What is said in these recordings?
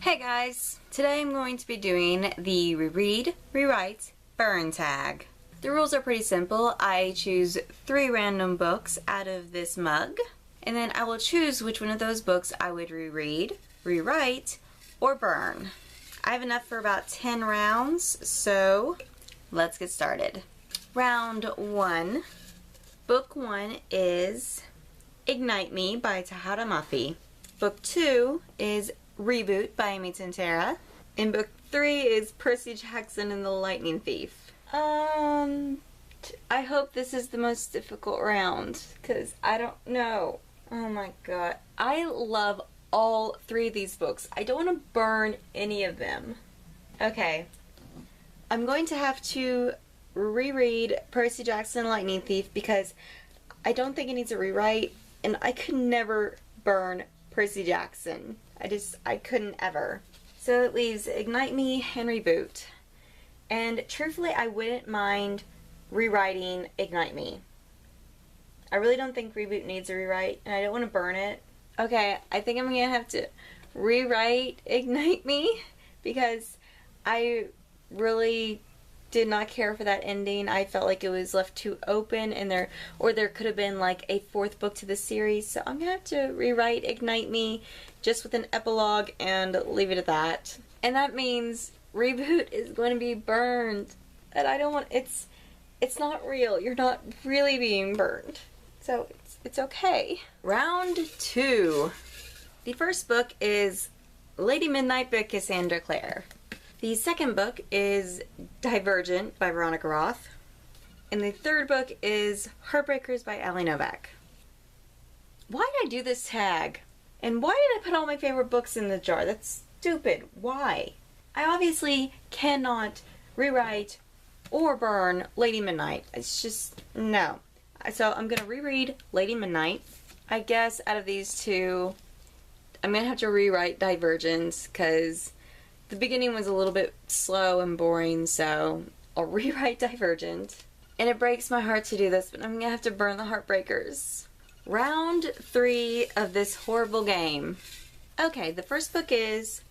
Hey guys! Today I'm going to be doing the Reread, Rewrite, Burn tag. The rules are pretty simple. I choose 3 random books out of this mug, and then I will choose which one of those books I would reread, rewrite, or burn. I have enough for about 10 rounds, so let's get started. Round 1. Book 1 is Ignite Me by Tahara Mafi. Book 2 is Reboot by Amy Tantera. And book 3 is Percy Jackson and the Lightning Thief. I hope this is the most difficult round, because I don't know. Oh my god. I love all 3 of these books. I don't want to burn any of them. Okay. I'm going to have to reread Percy Jackson and Lightning Thief because I don't think it needs a rewrite, and I could never burn Percy Jackson. I couldn't ever. So it leaves Ignite Me and Reboot. And truthfully, I wouldn't mind rewriting Ignite Me. I really don't think Reboot needs a rewrite, and I don't want to burn it. Okay, I think I'm going to have to rewrite Ignite Me because I really did not care for that ending. I felt like it was left too open, and there could have been like a 4th book to the series. So I'm gonna have to rewrite Ignite Me just with an epilogue and leave it at that. And that means Reboot is going to be burned, and I don't want it's not real. You're not really being burned, so it's okay. Round 2. The first book is Lady Midnight by Cassandra Clare. The second book is Divergent by Veronica Roth. And the third book is Heartbreakers by Ali Novak. Why did I do this tag? And why did I put all my favorite books in the jar? That's stupid. Why? I obviously cannot rewrite or burn Lady Midnight. It's just, no. So I'm going to reread Lady Midnight. I guess out of these 2, I'm going to have to rewrite Divergent because the beginning was a little bit slow and boring, so I'll rewrite Divergent. And it breaks my heart to do this, but I'm going to have to burn the Heartbreakers. Round 3 of this horrible game. Okay, the first book is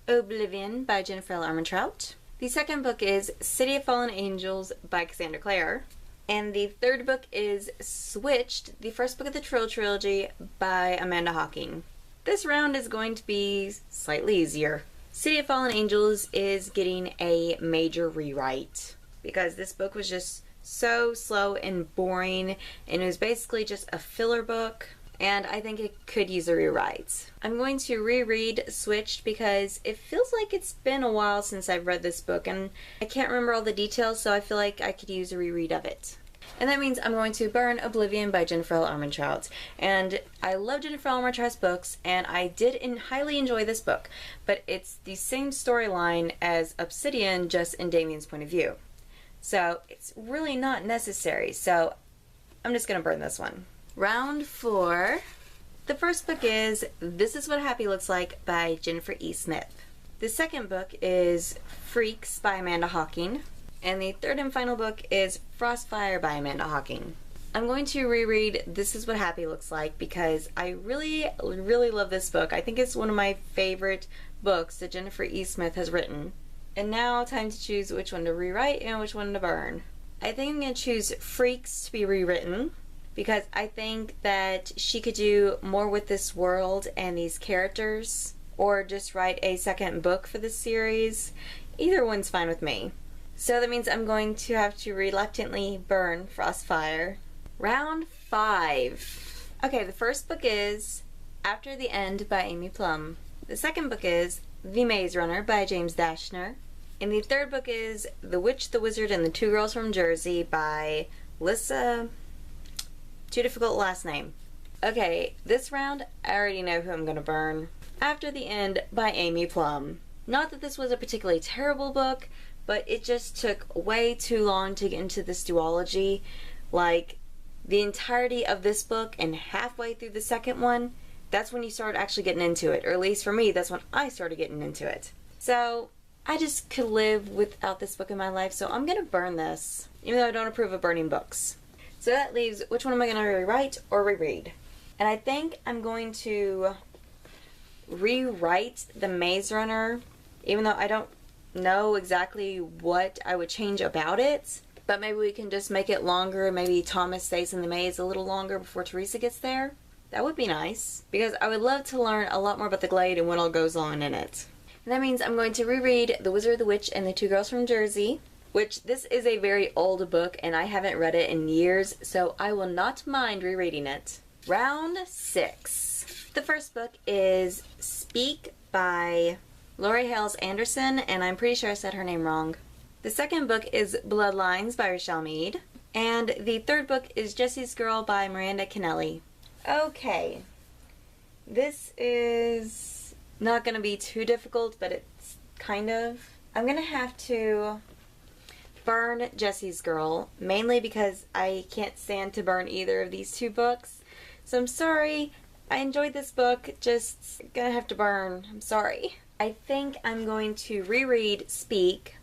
Oblivion by Jennifer L. Armentrout. The second book is City of Fallen Angels by Cassandra Clare. And the third book is Switched, the first book of the trilogy by Amanda Hocking. This round is going to be slightly easier. City of Fallen Angels is getting a major rewrite because this book was just so slow and boring, and it was basically just a filler book, and I think it could use a rewrite. I'm going to reread Switched because it feels like it's been a while since I've read this book, and I can't remember all the details, so I feel like I could use a reread of it. And that means I'm going to burn Oblivion by Jennifer L. Armentrout. And I love Jennifer L. Armentrout's books, and I did highly enjoy this book. But it's the same storyline as Obsidian, just in Damien's point of view. So it's really not necessary. So I'm just going to burn this one. Round 4. The first book is This Is What Happy Looks Like by Jennifer E. Smith. The second book is Freaks by Amanda Hocking. And the third and final book is Frostfire by Amanda Hocking. I'm going to reread This Is What Happy Looks Like because I really, really love this book. I think it's one of my favorite books that Jennifer E. Smith has written. And now, time to choose which one to rewrite and which one to burn. I think I'm going to choose Freaks to be rewritten because I think that she could do more with this world and these characters, or just write a second book for this series. Either one's fine with me. So that means I'm going to have to reluctantly burn Frostfire. Round 5. Okay, the first book is After the End by Amy Plum. The second book is The Maze Runner by James Dashner. And the third book is The Witch, the Wizard, and the 2 Girls from Jersey by Lissa... Too difficult last name. Okay, this round, I already know who I'm going to burn. After the End by Amy Plum. Not that this was a particularly terrible book, but it just took way too long to get into this duology. Like, the entirety of this book and halfway through the second one, that's when you start actually getting into it. Or at least for me, that's when I started getting into it. So, I just could live without this book in my life, so I'm going to burn this, even though I don't approve of burning books. So that leaves, which one am I going to rewrite or reread? And I think I'm going to rewrite The Maze Runner, even though I don't know exactly what I would change about it. But maybe we can just make it longer. Maybe Thomas stays in the maze a little longer before Teresa gets there. That would be nice, because I would love to learn a lot more about the Glade and what all goes on in it. And that means I'm going to reread The Wizard, the Witch, and the Two Girls from Jersey, which this is a very old book and I haven't read it in years, so I will not mind rereading it. Round 6. The first book is Speak by Lori Hales Anderson, and I'm pretty sure I said her name wrong. The second book is Bloodlines by Rochelle Mead, and the third book is Jesse's Girl by Miranda Kennelly. Okay, this is not going to be too difficult, but it's kind of. I'm going to have to burn Jesse's Girl, mainly because I can't stand to burn either of these two books. So I'm sorry, I enjoyed this book, just gonna have to burn, I'm sorry. I think I'm going to reread Speak,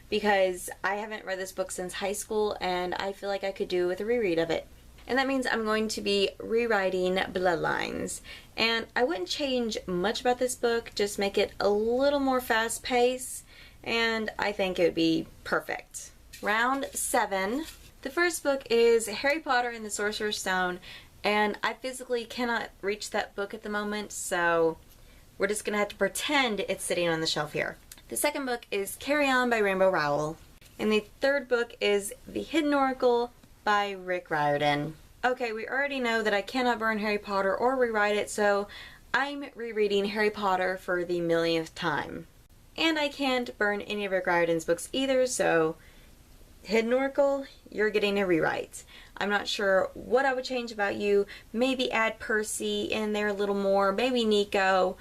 because I haven't read this book since high school and I feel like I could do with a reread of it. And that means I'm going to be rewriting Bloodlines. And I wouldn't change much about this book, just make it a little more fast-paced, and I think it would be perfect. Round 7. The first book is Harry Potter and the Sorcerer's Stone, and I physically cannot reach that book at the moment, so we're just going to have to pretend it's sitting on the shelf here. The second book is Carry On by Rainbow Rowell, and the third book is The Hidden Oracle by Rick Riordan. Okay, we already know that I cannot burn Harry Potter or rewrite it, so I'm rereading Harry Potter for the millionth time. And I can't burn any of Rick Riordan's books either, so Hidden Oracle, you're getting a rewrite. I'm not sure what I would change about you. Maybe add Percy in there a little more. Maybe Nico.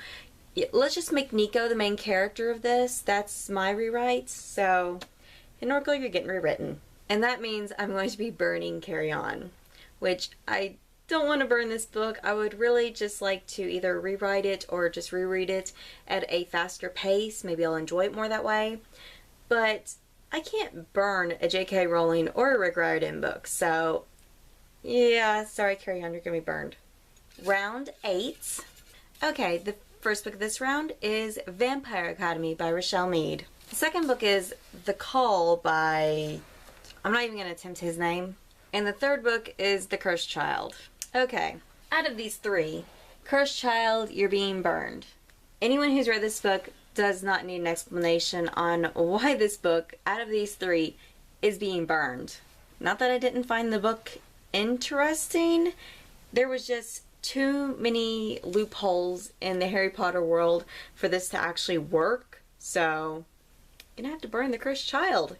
Let's just make Nico the main character of this. That's my rewrite. So, Hidden Oracle, you're getting rewritten. And that means I'm going to be burning Carry On, which I don't want to burn this book. I would really just like to either rewrite it or just reread it at a faster pace. Maybe I'll enjoy it more that way. But I can't burn a J.K. Rowling or a Rick Riordan book, so yeah, sorry Carry On, you're gonna be burned. Round 8. Okay, the first book of this round is Vampire Academy by Rochelle Mead. The second book is The Call by, I'm not even gonna attempt his name. And the third book is The Cursed Child. Okay, out of these three, Cursed Child, you're being burned. Anyone who's read this book does not need an explanation on why this book, out of these three, is being burned. Not that I didn't find the book interesting, there was just too many loopholes in the Harry Potter world for this to actually work, so you're gonna have to burn The Cursed Child.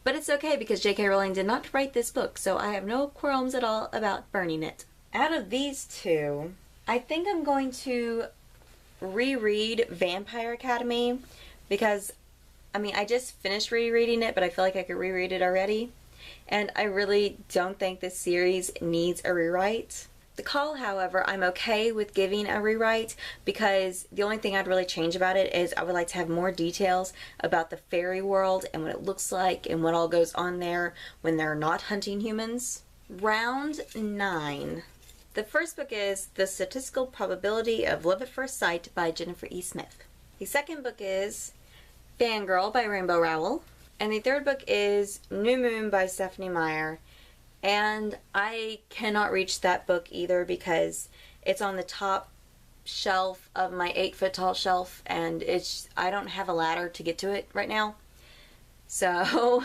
But it's okay because J.K. Rowling did not write this book, so I have no qualms at all about burning it. Out of these two, I think I'm going to reread Vampire Academy because, I mean, I just finished rereading it, but I feel like I could reread it already. And I really don't think this series needs a rewrite. The Call, however, I'm okay with giving a rewrite because the only thing I'd really change about it is I would like to have more details about the fairy world and what it looks like and what all goes on there when they're not hunting humans. Round 9. The first book is The Statistical Probability of Love at First Sight by Jennifer E. Smith. The second book is Fangirl by Rainbow Rowell. And the third book is New Moon by Stephanie Meyer. And I cannot reach that book either because it's on the top shelf of my 8-foot tall shelf and I don't have a ladder to get to it right now. So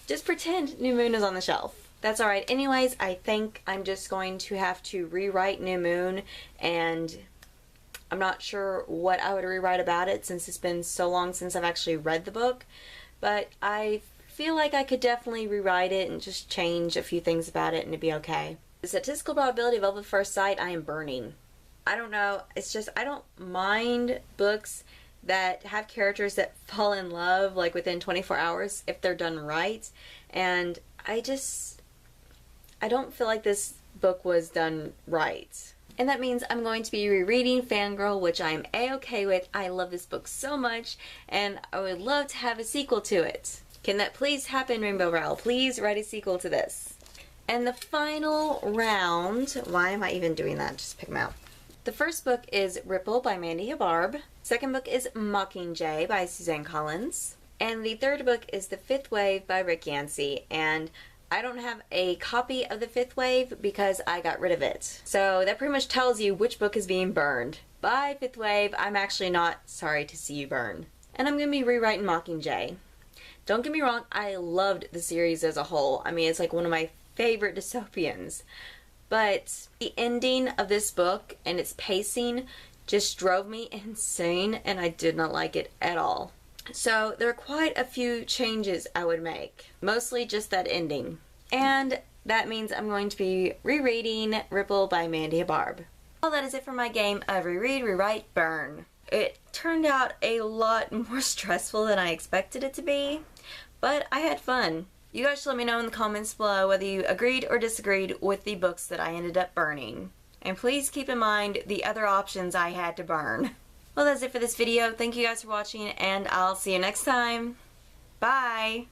just pretend New Moon is on the shelf. That's alright. Anyways, I think I'm just going to have to rewrite New Moon, and I'm not sure what I would rewrite about it since it's been so long since I've actually read the book, but I feel like I could definitely rewrite it and just change a few things about it and it'd be okay. The Statistical Probability of Love at First Sight, I am burning. I don't know, it's just, I don't mind books that have characters that fall in love like within 24 hours if they're done right, and I don't feel like this book was done right. And that means I'm going to be rereading Fangirl, which I'm a-okay with. I love this book so much, and I would love to have a sequel to it. Can that please happen, Rainbow Rowell? Please write a sequel to this. And the final round, why am I even doing that? Just pick them out. The first book is Ripple by Mandy Habarb. Second book is Mockingjay by Suzanne Collins. And the third book is The Fifth Wave by Rick Yancey. And I don't have a copy of The Fifth Wave because I got rid of it. So that pretty much tells you which book is being burned. Bye, Fifth Wave. I'm actually not sorry to see you burn. And I'm going to be rewriting Mockingjay. Don't get me wrong, I loved the series as a whole. I mean, it's like one of my favorite dystopians. But the ending of this book and its pacing just drove me insane, and I did not like it at all. So there are quite a few changes I would make. Mostly just that ending. And that means I'm going to be rereading Ripple by Mandy Habarb. Well, that is it for my game of Reread, Rewrite, Burn. It turned out a lot more stressful than I expected it to be, but I had fun. You guys should let me know in the comments below whether you agreed or disagreed with the books that I ended up burning. And please keep in mind the other options I had to burn. Well, that's it for this video. Thank you guys for watching, and I'll see you next time. Bye!